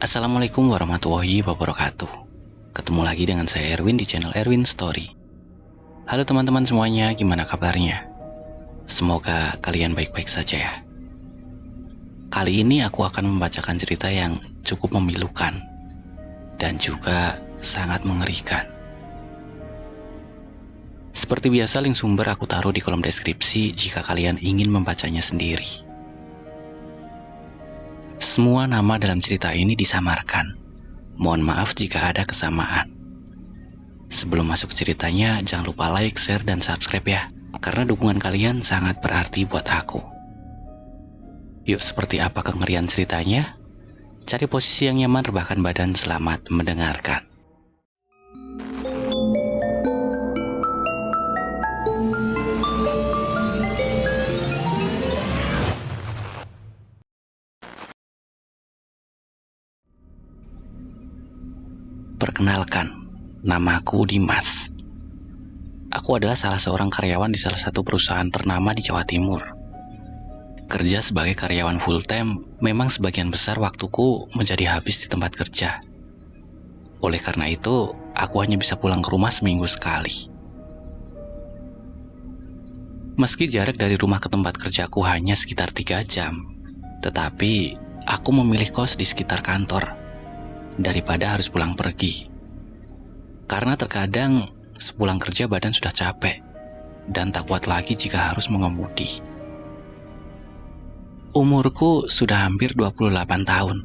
Assalamualaikum warahmatullahi wabarakatuh. Ketemu lagi dengan saya Erwin di channel Erwin Story. Halo teman-teman semuanya, gimana kabarnya? Semoga kalian baik-baik saja ya. Kali ini aku akan membacakan cerita yang cukup memilukan dan juga sangat mengerikan. Seperti biasa, link sumber aku taruh di kolom deskripsi jika kalian ingin membacanya sendiri. Semua nama dalam cerita ini disamarkan. Mohon maaf jika ada kesamaan. Sebelum masuk ke ceritanya, jangan lupa like, share, dan subscribe ya, karena dukungan kalian sangat berarti buat aku. Yuk, seperti apa kengerian ceritanya? Cari posisi yang nyaman, rebahkan badan, selamat mendengarkan. Perkenalkan, namaku Dimas. Aku adalah salah seorang karyawan di salah satu perusahaan ternama di Jawa Timur. Kerja sebagai karyawan full time, memang sebagian besar waktuku menjadi habis di tempat kerja. Oleh karena itu, aku hanya bisa pulang ke rumah seminggu sekali. Meski jarak dari rumah ke tempat kerjaku hanya sekitar 3 jam, tetapi aku memilih kos di sekitar kantor daripada harus pulang pergi. Karena terkadang sepulang kerja badan sudah capek dan tak kuat lagi jika harus mengemudi. Umurku sudah hampir 28 tahun.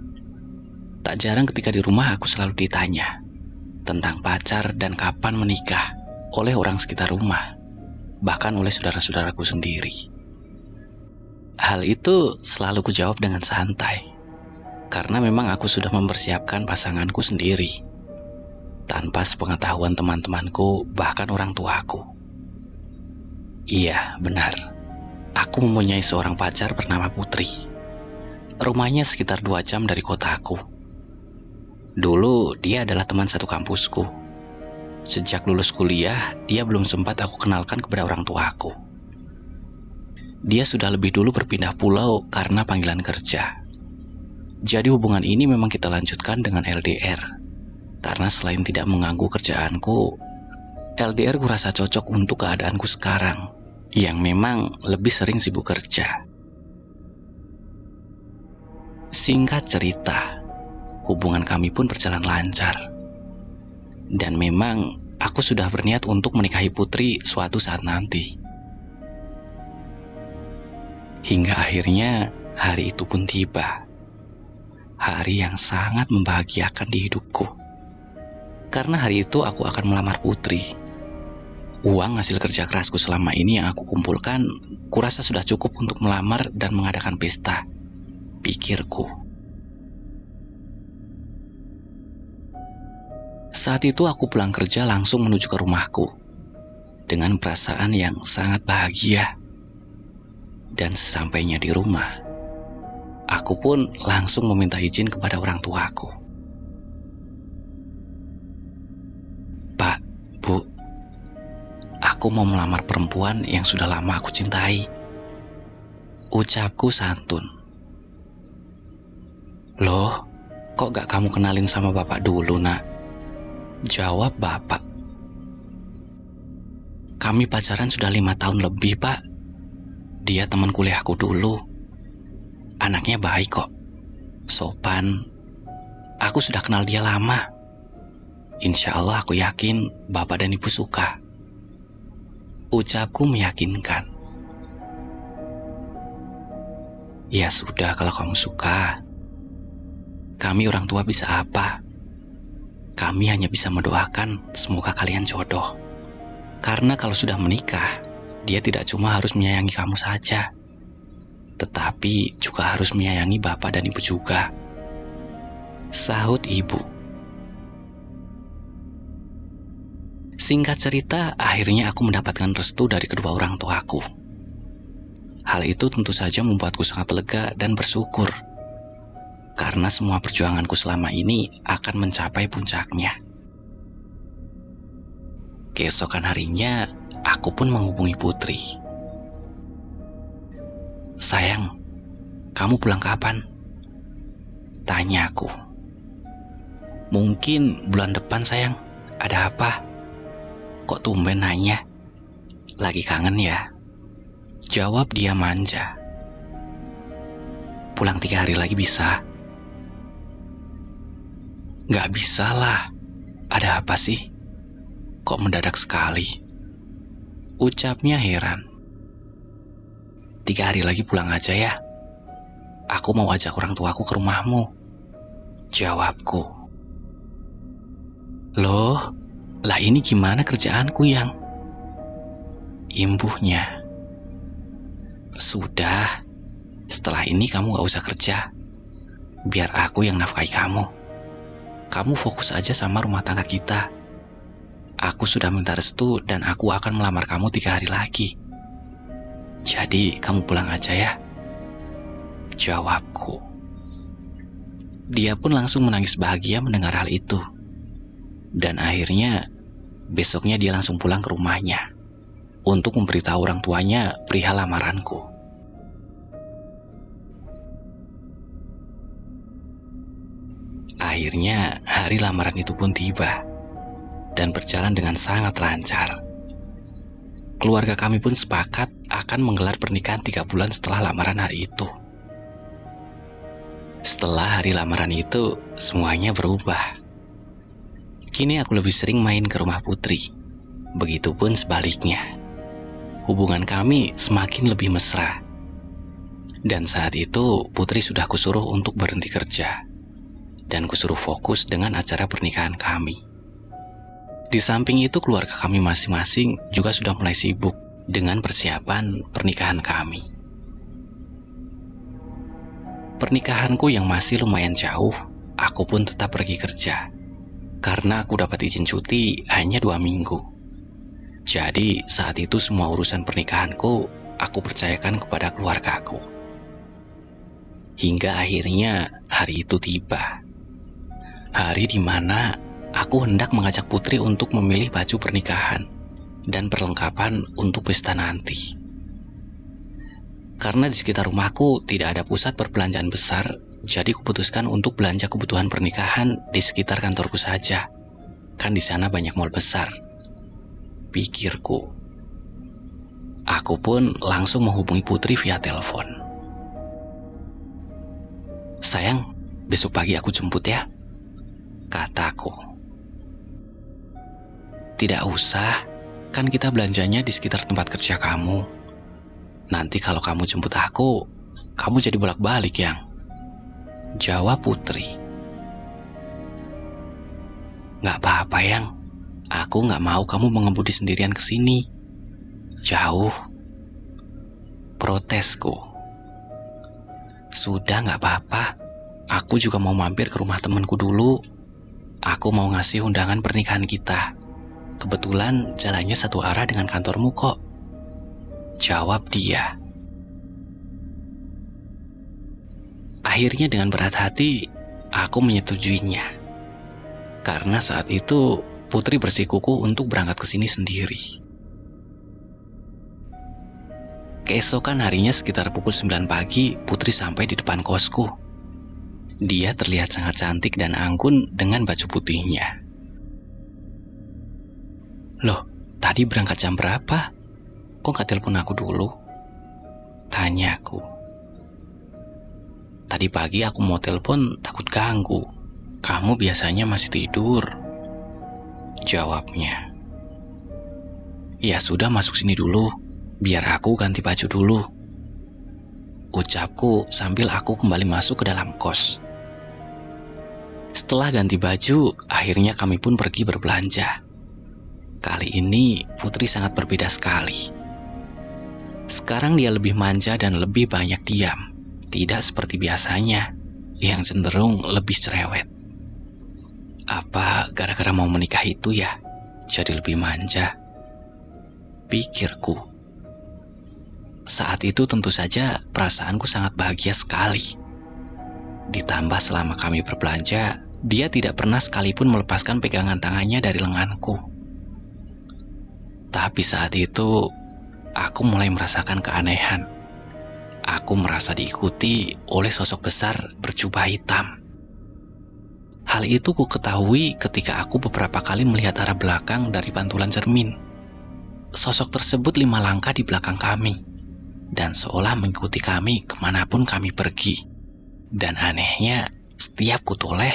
Tak jarang ketika di rumah aku selalu ditanya tentang pacar dan kapan menikah oleh orang sekitar rumah, bahkan oleh saudara-saudaraku sendiri. Hal itu selalu kujawab dengan santai, karena memang aku sudah mempersiapkan pasanganku sendiri, tanpa sepengetahuan teman-temanku, bahkan orang tuaku. Iya, benar. Aku mempunyai seorang pacar bernama Putri. Rumahnya sekitar 2 jam dari kotaku. Dulu, dia adalah teman satu kampusku. Sejak lulus kuliah, dia belum sempat aku kenalkan kepada orang tuaku. Dia sudah lebih dulu berpindah pulau karena panggilan kerja. Jadi hubungan ini memang kita lanjutkan dengan LDR. Karena selain tidak mengganggu kerjaanku, LDR kurasa cocok untuk keadaanku sekarang, yang memang lebih sering sibuk kerja. Singkat cerita, hubungan kami pun berjalan lancar. Dan memang aku sudah berniat untuk menikahi Putri suatu saat nanti. Hingga akhirnya hari itu pun tiba. Hari yang sangat membahagiakan di hidupku. Karena hari itu aku akan melamar Putri. Uang hasil kerja kerasku selama ini yang aku kumpulkan, kurasa sudah cukup untuk melamar dan mengadakan pesta, pikirku. Saat itu aku pulang kerja langsung menuju ke rumahku, dengan perasaan yang sangat bahagia. Dan sesampainya di rumah, aku pun langsung meminta izin kepada orang tuaku. Pak, Bu, aku mau melamar perempuan yang sudah lama aku cintai. Ucapku santun. Loh, kok gak kamu kenalin sama bapak dulu, nak? Jawab bapak. Kami pacaran sudah 5 tahun lebih, Pak. Dia teman kuliahku dulu. Anaknya baik kok, sopan. Aku sudah kenal dia lama. Insya Allah aku yakin bapak dan ibu suka. Ucapku meyakinkan. Ya sudah, kalau kamu suka. Kami orang tua bisa apa? Kami hanya bisa mendoakan semoga kalian jodoh. Karena kalau sudah menikah, dia tidak cuma harus menyayangi kamu saja, tetapi juga harus menyayangi bapak dan ibu juga. Sahut ibu. Singkat cerita, akhirnya aku mendapatkan restu dari kedua orang tuaku. Hal itu tentu saja membuatku sangat lega dan bersyukur, karena semua perjuanganku selama ini akan mencapai puncaknya. Keesokan harinya, aku pun menghubungi Putri. Sayang, kamu pulang kapan? Tanya aku. Mungkin bulan depan sayang. Ada apa? Kok tumben nanya? Lagi kangen ya? Jawab dia manja. Pulang 3 hari lagi bisa? Gak bisa lah. Ada apa sih? Kok mendadak sekali? Ucapnya heran. 3 hari lagi pulang aja ya. Aku mau ajak orang tuaku ke rumahmu. Jawabku. Loh, lah ini gimana kerjaanku yang? Imbuhnya. Sudah, setelah ini kamu gak usah kerja. Biar aku yang nafkahi kamu. Kamu fokus aja sama rumah tangga kita. Aku sudah minta restu dan aku akan melamar kamu 3 hari lagi. Jadi kamu pulang aja ya. Jawabku. Dia pun langsung menangis bahagia mendengar hal itu. Dan akhirnya besoknya dia langsung pulang ke rumahnya untuk memberitahu orang tuanya perihal lamaranku. Akhirnya hari lamaran itu pun tiba dan berjalan dengan sangat lancar. Keluarga kami pun sepakat akan menggelar pernikahan 3 bulan setelah lamaran hari itu. Setelah hari lamaran itu, semuanya berubah. Kini aku lebih sering main ke rumah Putri. Begitupun sebaliknya. Hubungan kami semakin lebih mesra. Dan saat itu Putri sudah kusuruh untuk berhenti kerja. Dan kusuruh fokus dengan acara pernikahan kami. Di samping itu keluarga kami masing-masing juga sudah mulai sibuk dengan persiapan pernikahan kami. Pernikahanku yang masih lumayan jauh, aku pun tetap pergi kerja. Karena aku dapat izin cuti hanya 2 minggu. Jadi saat itu semua urusan pernikahanku aku percayakan kepada keluargaku. Hingga akhirnya hari itu tiba. Hari di mana aku hendak mengajak Putri untuk memilih baju pernikahan dan perlengkapan untuk pesta nanti. Karena di sekitar rumahku tidak ada pusat perbelanjaan besar, jadi kuputuskan untuk belanja kebutuhan pernikahan di sekitar kantorku saja. Kan di sana banyak mall besar. Pikirku. Aku pun langsung menghubungi Putri via telepon. Sayang, besok pagi aku jemput ya, kataku. Tidak usah, kan kita belanjanya di sekitar tempat kerja kamu. Nanti kalau kamu jemput aku, kamu jadi bolak-balik yang. Jawab Putri. Gak apa-apa yang. Aku gak mau kamu mengemudi sendirian ke sini. Jauh. Protesku. Sudah gak apa-apa. Aku juga mau mampir ke rumah temanku dulu. Aku mau ngasih undangan pernikahan kita. Kebetulan jalannya satu arah dengan kantormu kok. Jawab dia. Akhirnya dengan berat hati, aku menyetujuinya. Karena saat itu Putri bersikukuh untuk berangkat ke sini sendiri. Keesokan harinya sekitar pukul 9 pagi, Putri sampai di depan kosku. Dia terlihat sangat cantik dan anggun dengan baju putihnya. Loh, tadi berangkat jam berapa? Kok gak telepon aku dulu? Tanyaku. Tadi pagi aku mau telepon takut ganggu. Kamu biasanya masih tidur. Jawabnya. Ya sudah, masuk sini dulu. Biar aku ganti baju dulu. Ucapku sambil aku kembali masuk ke dalam kos. Setelah ganti baju, akhirnya kami pun pergi berbelanja. Kali ini Putri sangat berbeda sekali. Sekarang dia lebih manja dan lebih banyak diam. Tidak seperti biasanya, yang cenderung lebih cerewet. Apa gara-gara mau menikah itu ya, jadi lebih manja? Pikirku. Saat itu tentu saja perasaanku sangat bahagia sekali. Ditambah selama kami berbelanja, dia tidak pernah sekalipun melepaskan pegangan tangannya dari lenganku. Tapi saat itu, aku mulai merasakan keanehan. Aku merasa diikuti oleh sosok besar berjubah hitam. Hal itu ku ketahui ketika aku beberapa kali melihat arah belakang dari pantulan cermin. Sosok tersebut 5 langkah di belakang kami, dan seolah mengikuti kami kemanapun kami pergi. Dan anehnya, setiap kutoleh,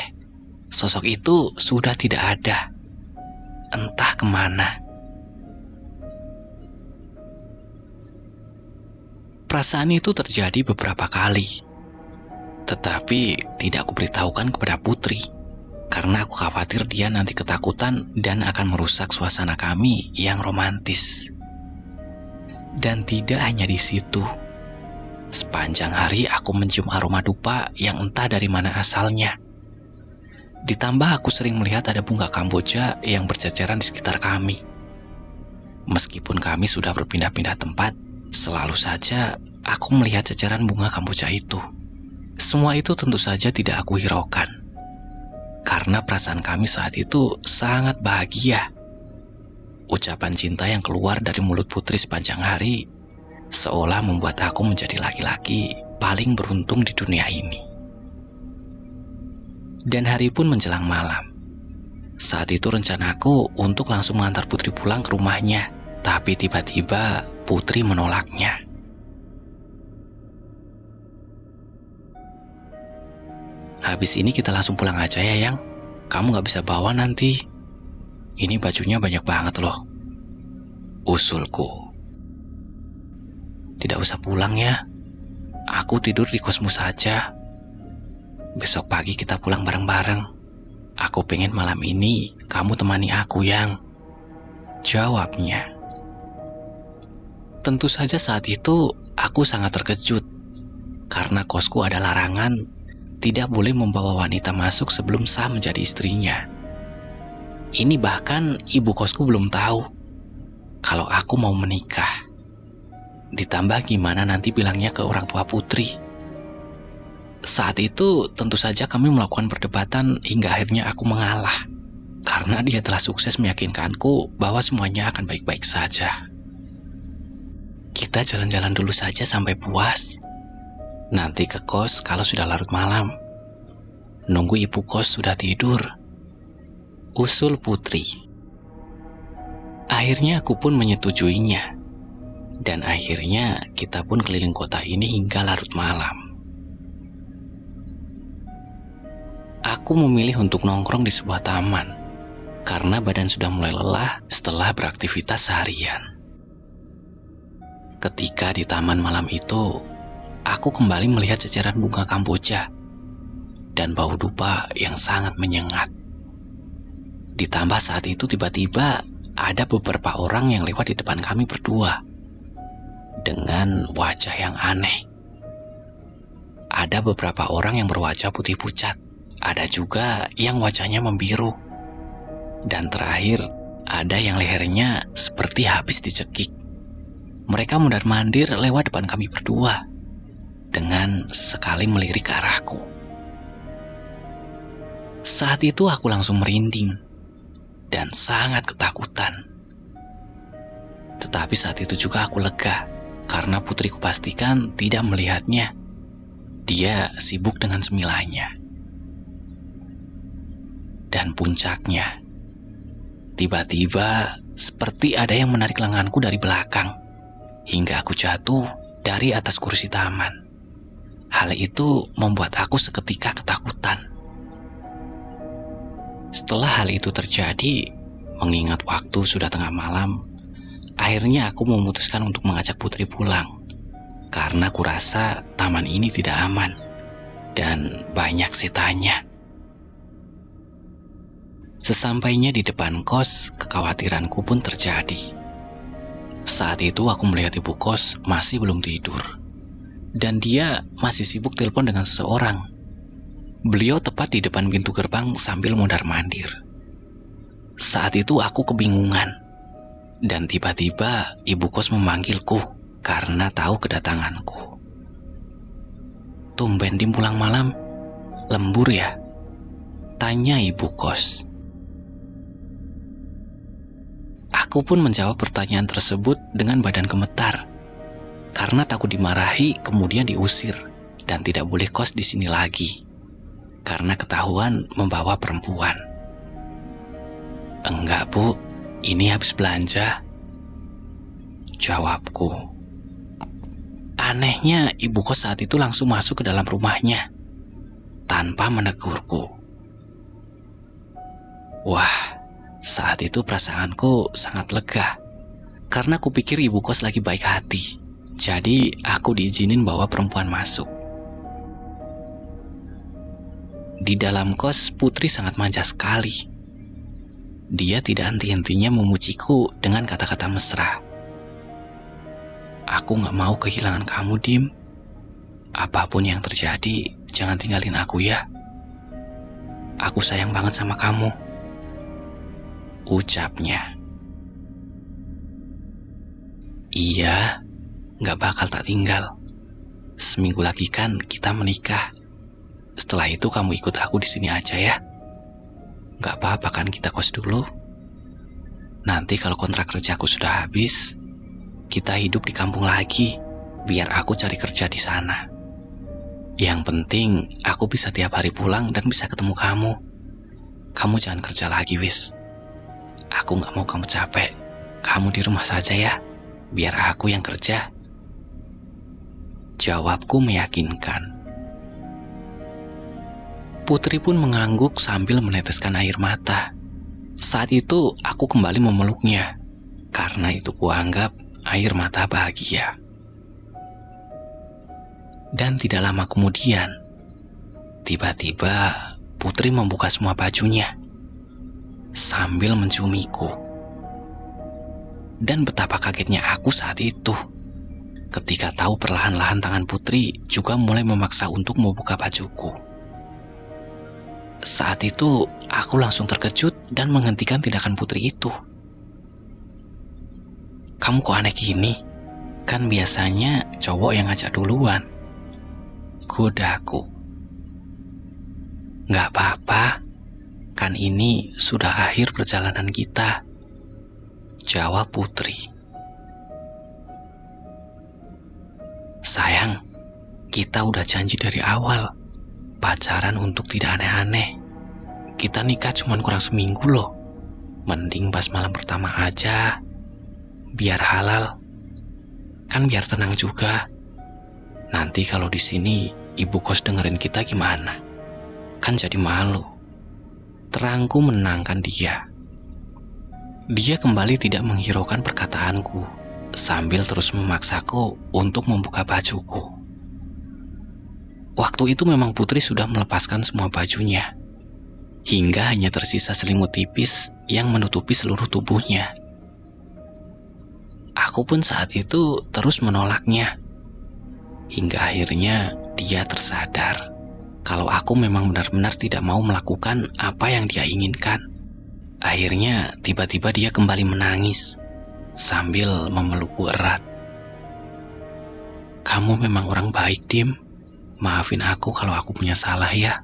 sosok itu sudah tidak ada. Entah kemana. Perasaan itu terjadi beberapa kali, tetapi tidak kuberitahukan kepada Putri, karena aku khawatir dia nanti ketakutan dan akan merusak suasana kami yang romantis. Dan tidak hanya di situ. Sepanjang hari aku mencium aroma dupa yang entah dari mana asalnya. Ditambah aku sering melihat ada bunga kamboja yang berceceran di sekitar kami. Meskipun kami sudah berpindah-pindah tempat, selalu saja aku melihat ceceran bunga kamboja itu. Semua itu tentu saja tidak aku hiraukan, karena perasaan kami saat itu sangat bahagia. Ucapan cinta yang keluar dari mulut Putri sepanjang hari seolah membuat aku menjadi laki-laki paling beruntung di dunia ini. Dan hari pun menjelang malam. Saat itu rencanaku untuk langsung mengantar Putri pulang ke rumahnya, tapi tiba-tiba Putri menolaknya. Habis ini kita langsung pulang aja ya, Yang. Kamu gak bisa bawa nanti. Ini bajunya banyak banget loh. Usulku. Tidak usah pulang ya. Aku tidur di kosmu saja. Besok pagi kita pulang bareng-bareng. Aku pengen malam ini kamu temani aku, Yang. Jawabnya. Tentu saja saat itu aku sangat terkejut. Karena kosku ada larangan tidak boleh membawa wanita masuk sebelum sah menjadi istrinya. Ini bahkan ibu kosku belum tahu kalau aku mau menikah. Ditambah gimana nanti bilangnya ke orang tua Putri. Saat itu tentu saja kami melakukan perdebatan hingga akhirnya aku mengalah. Karena dia telah sukses meyakinkanku bahwa semuanya akan baik-baik saja. Kita jalan-jalan dulu saja sampai puas. Nanti ke kos kalau sudah larut malam. Nunggu ibu kos sudah tidur. Usul Putri. Akhirnya aku pun menyetujuinya. Dan akhirnya kita pun keliling kota ini hingga larut malam. Aku memilih untuk nongkrong di sebuah taman. Karena badan sudah mulai lelah setelah beraktivitas seharian. Ketika di taman malam itu, aku kembali melihat ceceran bunga kamboja dan bau dupa yang sangat menyengat. Ditambah saat itu tiba-tiba ada beberapa orang yang lewat di depan kami berdua dengan wajah yang aneh. Ada beberapa orang yang berwajah putih pucat, ada juga yang wajahnya membiru, dan terakhir ada yang lehernya seperti habis dicekik. Mereka mundar-mandir lewat depan kami berdua dengan sesekali melirik ke arahku. Saat itu aku langsung merinding dan sangat ketakutan. Tetapi saat itu juga aku lega karena putriku pastikan tidak melihatnya. Dia sibuk dengan semilanya. Dan puncaknya, tiba-tiba seperti ada yang menarik lenganku dari belakang hingga aku jatuh dari atas kursi taman. Hal itu membuat aku seketika ketakutan. Setelah hal itu terjadi, mengingat waktu sudah tengah malam, akhirnya aku memutuskan untuk mengajak Putri pulang. Karena kurasa taman ini tidak aman dan banyak setannya. Sesampainya di depan kos, kekhawatiranku pun terjadi. Saat itu aku melihat ibu kos masih belum tidur. Dan dia masih sibuk telepon dengan seseorang. Beliau tepat di depan pintu gerbang sambil mondar-mandir. Saat itu aku kebingungan. Dan tiba-tiba ibu kos memanggilku karena tahu kedatanganku. Tumben Dim pulang malam, lembur ya? Tanya ibu kos. Aku pun menjawab pertanyaan tersebut dengan badan gemetar. Karena takut dimarahi kemudian diusir dan tidak boleh kos di sini lagi. karena ketahuan membawa perempuan. "Enggak, Bu. Ini habis belanja," jawabku. Anehnya, ibu kos saat itu langsung masuk ke dalam rumahnya tanpa menegurku. Wah, saat itu perasaanku sangat lega karena kupikir ibu kos lagi baik hati. Jadi aku diizinin bawa perempuan masuk. Di dalam kos, Putri sangat manja sekali. Dia tidak henti-hentinya memujiku dengan kata-kata mesra. "Aku gak mau kehilangan kamu, Dim. Apapun yang terjadi, jangan tinggalin aku ya. Aku sayang banget sama kamu," ucapnya. "Iya, gak bakal tak tinggal. Seminggu lagi kan kita menikah. Setelah itu kamu ikut aku di sini aja ya. Gak apa-apa kan kita kos dulu? Nanti kalau kontrak kerjaku sudah habis, kita hidup di kampung lagi, biar aku cari kerja di sana. Yang penting aku bisa tiap hari pulang dan bisa ketemu kamu. Kamu jangan kerja lagi, wis. Aku gak mau kamu capek. Kamu di rumah saja ya, biar aku yang kerja," jawabku meyakinkan. Putri pun mengangguk sambil meneteskan air mata. Saat itu aku kembali memeluknya, karena itu kuanggap air mata bahagia. Dan tidak lama kemudian, tiba-tiba Putri membuka semua bajunya sambil menciumiku. Dan betapa kagetnya aku saat itu ketika tahu perlahan-lahan tangan Putri juga mulai memaksa untuk membuka bajuku. Saat itu aku langsung terkejut dan menghentikan tindakan Putri itu. "Kamu kok aneh gini? Kan biasanya cowok yang ngajak duluan," godaku. "Gak apa-apa, kan ini sudah akhir perjalanan kita," jawab Putri. "Sayang, kita udah janji dari awal pacaran untuk tidak aneh-aneh. Kita nikah cuma kurang seminggu loh. Mending pas malam pertama aja, biar halal. Kan biar tenang juga. Nanti kalau di sini ibu kos dengerin kita gimana? Kan jadi malu," terangku menenangkan dia. Dia kembali tidak menghiraukan perkataanku sambil terus memaksaku untuk membuka bajuku. Waktu itu memang Putri sudah melepaskan semua bajunya, hingga hanya tersisa selimut tipis yang menutupi seluruh tubuhnya. Aku pun saat itu terus menolaknya, hingga akhirnya dia tersadar kalau aku memang benar-benar tidak mau melakukan apa yang dia inginkan. Akhirnya tiba-tiba dia kembali menangis sambil memelukku erat. "Kamu memang orang baik, Dim. Maafin aku kalau aku punya salah ya.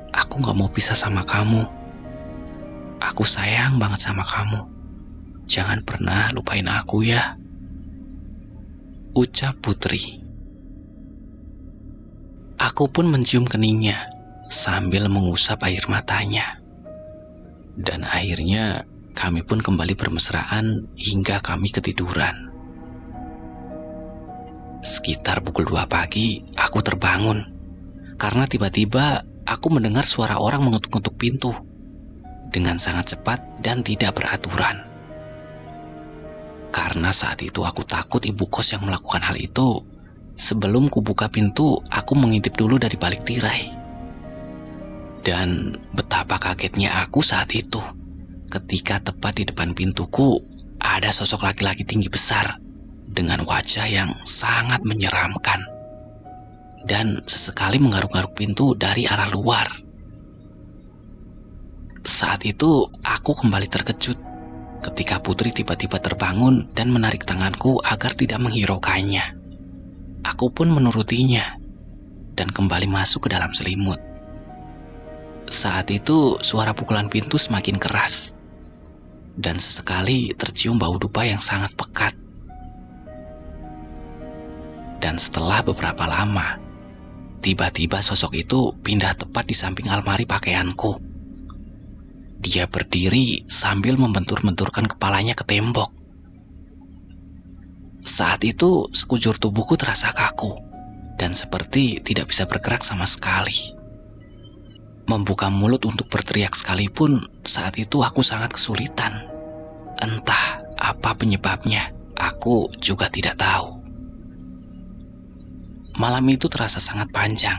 Aku gak mau pisah sama kamu. Aku sayang banget sama kamu. Jangan pernah lupain aku ya," ucap Putri. Aku pun mencium keningnya sambil mengusap air matanya. Dan akhirnya kami pun kembali bermesraan hingga kami ketiduran. Sekitar pukul 2 pagi, aku terbangun karena tiba-tiba aku mendengar suara orang mengetuk-ketuk pintu dengan sangat cepat dan tidak beraturan. Karena saat itu aku takut ibu kos yang melakukan hal itu, sebelum kubuka pintu, aku mengintip dulu dari balik tirai. Dan betapa kagetnya aku saat itu ketika tepat di depan pintuku ada sosok laki-laki tinggi besar dengan wajah yang sangat menyeramkan dan sesekali menggaruk-garuk pintu dari arah luar. Saat itu aku kembali terkejut ketika Putri tiba-tiba terbangun dan menarik tanganku agar tidak menghiraukannya. Aku pun menurutinya dan kembali masuk ke dalam selimut. Saat itu suara pukulan pintu semakin keras dan sesekali tercium bau dupa yang sangat pekat. Dan setelah beberapa lama, Tiba-tiba sosok itu pindah tepat di samping almari pakaianku. Dia berdiri sambil membentur-benturkan kepalanya ke tembok. Saat itu sekujur tubuhku terasa kaku dan seperti tidak bisa bergerak sama sekali. Membuka mulut untuk berteriak sekalipun saat itu aku sangat kesulitan. Entah apa penyebabnya, aku juga tidak tahu. Malam itu terasa sangat panjang,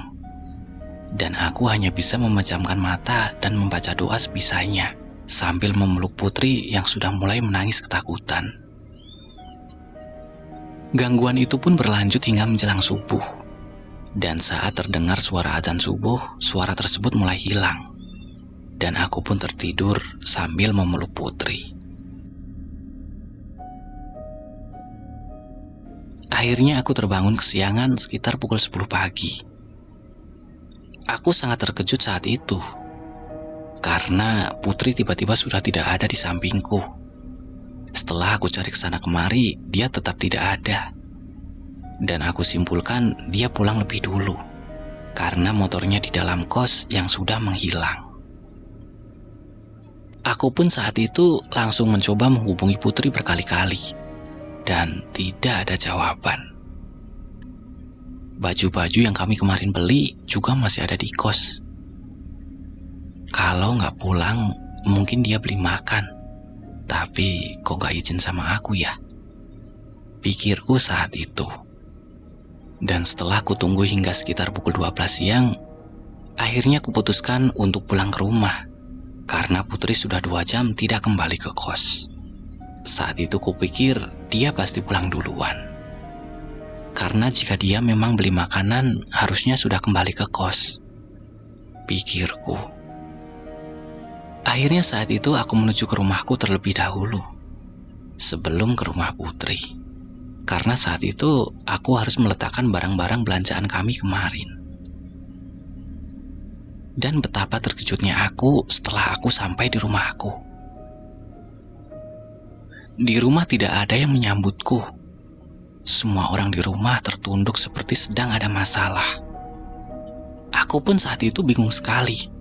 dan aku hanya bisa memejamkan mata dan membaca doa sebisanya, sambil memeluk Putri yang sudah mulai menangis ketakutan. Gangguan itu pun berlanjut hingga menjelang subuh, dan saat terdengar suara adzan subuh, suara tersebut mulai hilang, dan aku pun tertidur sambil memeluk Putri. Akhirnya aku terbangun kesiangan sekitar pukul 10 pagi. Aku sangat terkejut saat itu, karena Putri tiba-tiba sudah tidak ada di sampingku. Setelah aku cari kesana kemari, dia tetap tidak ada. Dan aku simpulkan dia pulang lebih dulu, karena motornya di dalam kos yang sudah menghilang. Aku pun saat itu langsung mencoba menghubungi Putri berkali-kali, dan tidak ada jawaban. Baju-baju yang kami kemarin beli juga masih ada di kos. Kalau nggak pulang, mungkin dia beli makan. Tapi kok nggak izin sama aku ya? Pikirku saat itu. Dan setelah aku tunggu hingga sekitar pukul 12 siang, akhirnya kuputuskan untuk pulang ke rumah. Karena Putri sudah 2 jam tidak kembali ke kos. Saat itu kupikir dia pasti pulang duluan. Karena jika dia memang beli makanan, harusnya sudah kembali ke kos, pikirku. Akhirnya saat itu aku menuju ke rumahku terlebih dahulu, sebelum ke rumah Putri. Karena saat itu aku harus meletakkan barang-barang belanjaan kami kemarin. Dan betapa terkejutnya aku setelah aku sampai di rumahku. Di rumah tidak ada yang menyambutku. Semua orang di rumah tertunduk seperti sedang ada masalah. Aku pun saat itu bingung sekali.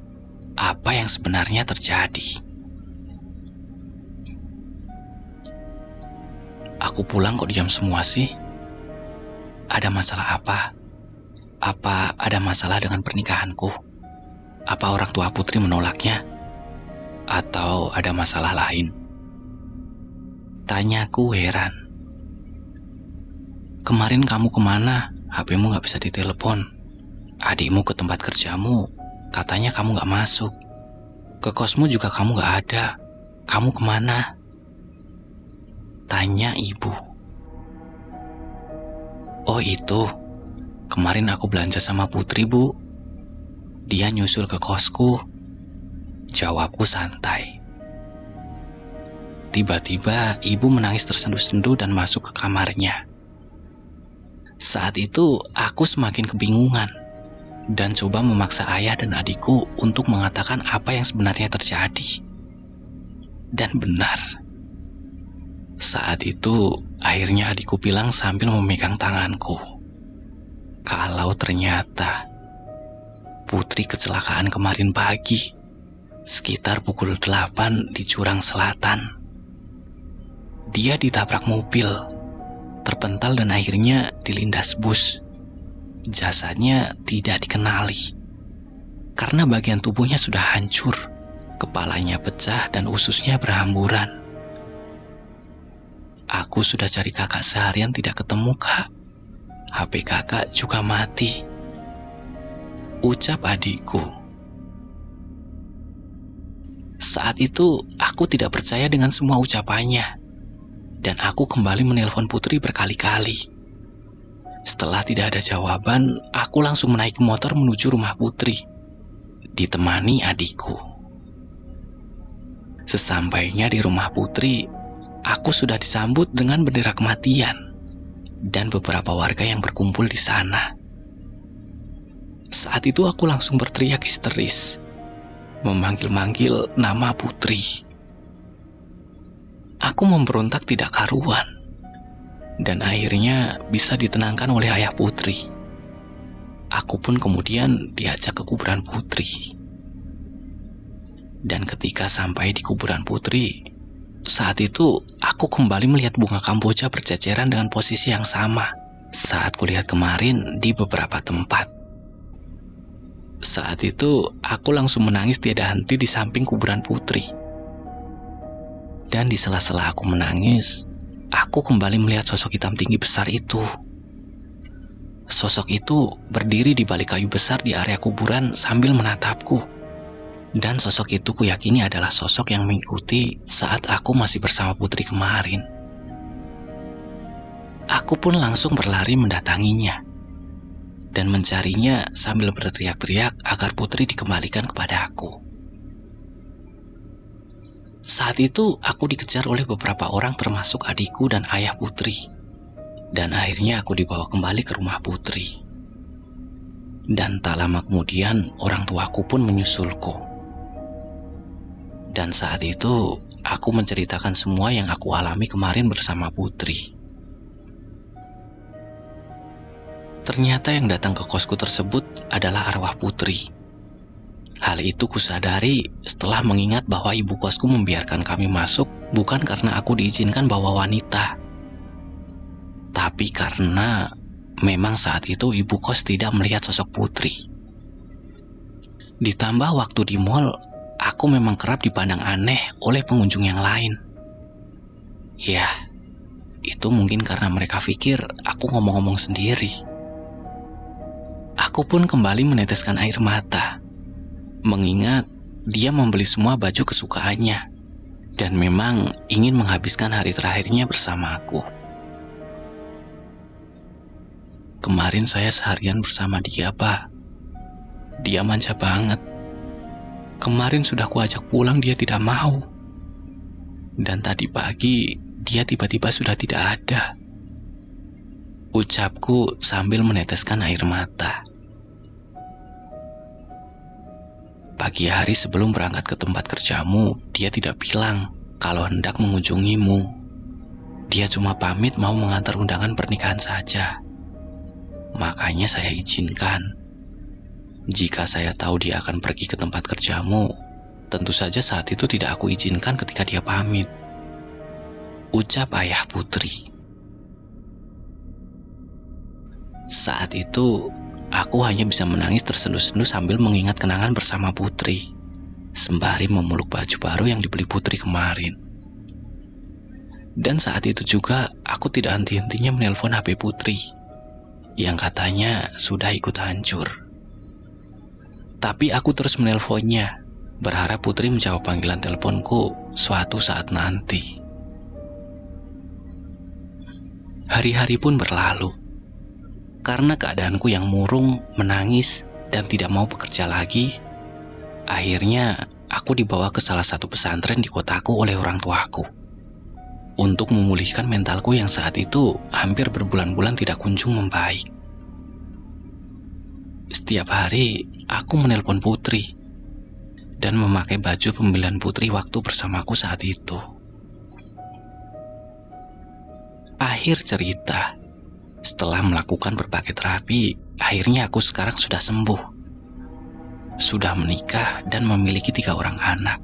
Apa yang sebenarnya terjadi? Aku pulang kok diam semua sih? Ada masalah apa? Apa ada masalah dengan pernikahanku? Apa orang tua Putri menolaknya? Atau ada masalah lain? Tanyaku heran. Kemarin kamu kemana? HP-mu gak bisa ditelepon. Adikmu ke tempat kerjamu, katanya kamu gak masuk. Ke kosmu juga kamu gak ada. Kamu kemana? Tanya ibu. Oh itu, kemarin aku belanja sama Putri, Bu. Dia nyusul ke kosku. Jawabku santai. Tiba-tiba ibu menangis tersendu-sendu dan masuk ke kamarnya. Saat itu aku semakin kebingungan dan coba memaksa ayah dan adikku untuk mengatakan apa yang sebenarnya terjadi. Dan benar. Saat itu akhirnya adikku bilang sambil memegang tanganku, kalau ternyata Putri kecelakaan kemarin pagi sekitar pukul 8 di Jurang Selatan. Dia ditabrak mobil, terpental dan akhirnya dilindas bus. Jasadnya tidak dikenali, karena bagian tubuhnya sudah hancur, kepalanya pecah dan ususnya berhamburan. Aku sudah cari kakak seharian tidak ketemu, Kak. HP kakak juga mati, ucap adikku. Saat itu aku tidak percaya dengan semua ucapannya. Dan aku kembali menelpon Putri berkali-kali. Setelah tidak ada jawaban, aku langsung menaiki motor menuju rumah Putri, ditemani adikku. Sesampainya di rumah Putri, aku sudah disambut dengan bendera kematian dan beberapa warga yang berkumpul di sana. Saat itu aku langsung berteriak histeris, memanggil-manggil nama Putri. Aku memberontak tidak karuan, dan akhirnya bisa ditenangkan oleh ayah Putri. aku pun kemudian diajak ke kuburan Putri. Dan ketika sampai di kuburan Putri, saat itu aku kembali melihat bunga kamboja berceceran dengan posisi yang sama saat kulihat kemarin di beberapa tempat. Saat itu aku langsung menangis tiada henti di samping kuburan Putri. Dan di sela-sela aku menangis, aku kembali melihat sosok hitam tinggi besar itu. Sosok itu berdiri di balik kayu besar di area kuburan sambil menatapku. Dan sosok itu kuyakini adalah sosok yang mengikuti saat aku masih bersama Putri kemarin. Aku pun langsung berlari mendatanginya dan mencarinya sambil berteriak-teriak agar Putri dikembalikan kepada aku. Saat itu aku dikejar oleh beberapa orang termasuk adikku dan ayah Putri. Dan akhirnya aku dibawa kembali ke rumah Putri. Dan tak lama kemudian orang tuaku pun menyusulku. Dan saat itu, aku menceritakan semua yang aku alami kemarin bersama Putri. Ternyata yang datang ke kosku tersebut adalah arwah Putri. Hal itu kusadari setelah mengingat bahwa ibu kosku membiarkan kami masuk bukan karena aku diizinkan bawa wanita. Tapi karena memang saat itu ibu kos tidak melihat sosok Putri. Ditambah waktu di mall, aku memang kerap dipandang aneh oleh pengunjung yang lain. Ya, itu mungkin karena mereka pikir aku ngomong-ngomong sendiri. Aku pun kembali meneteskan air mata, mengingat dia membeli semua baju kesukaannya, dan memang ingin menghabiskan hari terakhirnya bersama aku. Kemarin saya seharian bersama dia, Pak. Dia manja banget. Kemarin sudah kuajak pulang, dia tidak mau. Dan tadi pagi, dia tiba-tiba sudah tidak ada. Ucapku sambil meneteskan air mata. Pagi hari sebelum berangkat ke tempat kerjamu, dia tidak bilang kalau hendak mengunjungimu. Dia cuma pamit mau mengantar undangan pernikahan saja. Makanya saya izinkan. Jika saya tahu dia akan pergi ke tempat kerjamu, tentu saja saat itu tidak aku izinkan ketika dia pamit. Ucap ayah Putri. Saat itu, aku hanya bisa menangis tersenduh-senduh sambil mengingat kenangan bersama Putri, sembari memeluk baju baru yang dibeli Putri kemarin. Dan saat itu juga, aku tidak henti-hentinya menelpon HP Putri, yang katanya sudah ikut hancur. Tapi aku terus menelponnya, berharap Putri menjawab panggilan teleponku suatu saat nanti. Hari-hari pun berlalu. Karena keadaanku yang murung, menangis, dan tidak mau bekerja lagi, akhirnya aku dibawa ke salah satu pesantren di kotaku oleh orang tuaku untuk memulihkan mentalku yang saat itu hampir berbulan-bulan tidak kunjung membaik. Setiap hari, aku menelpon Putri dan memakai baju pemilihan Putri waktu bersamaku saat itu. Akhir cerita, setelah melakukan berbagai terapi, akhirnya aku sekarang sudah sembuh. Sudah menikah dan memiliki 3 orang anak.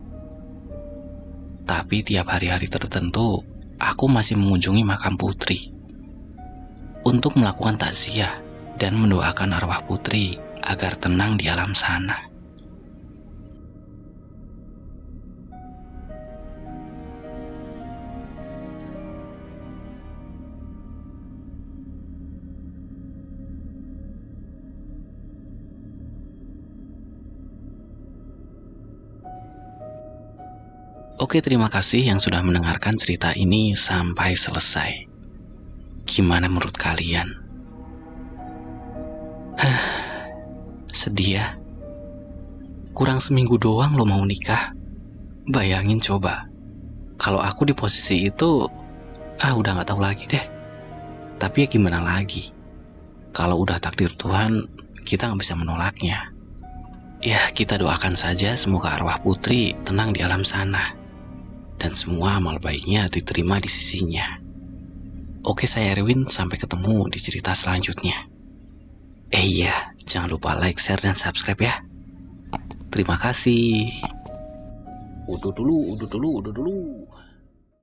Tapi tiap hari-hari tertentu, aku masih mengunjungi makam Putri untuk melakukan takziah dan mendoakan arwah Putri agar tenang di alam sana. Oke, terima kasih yang sudah mendengarkan cerita ini sampai selesai. Gimana menurut kalian? Sedih ya? Kurang seminggu doang lo mau nikah. Bayangin coba, kalau aku di posisi itu, udah gak tahu lagi deh. Tapi ya gimana lagi? Kalau udah takdir Tuhan, kita gak bisa menolaknya. Ya, kita doakan saja semoga arwah Putri tenang di alam sana, dan semua amal baiknya diterima di sisinya. Oke, saya Erwin, sampai ketemu di cerita selanjutnya. Iya, Jangan lupa like, share, dan subscribe ya. Terima kasih. Udah dulu.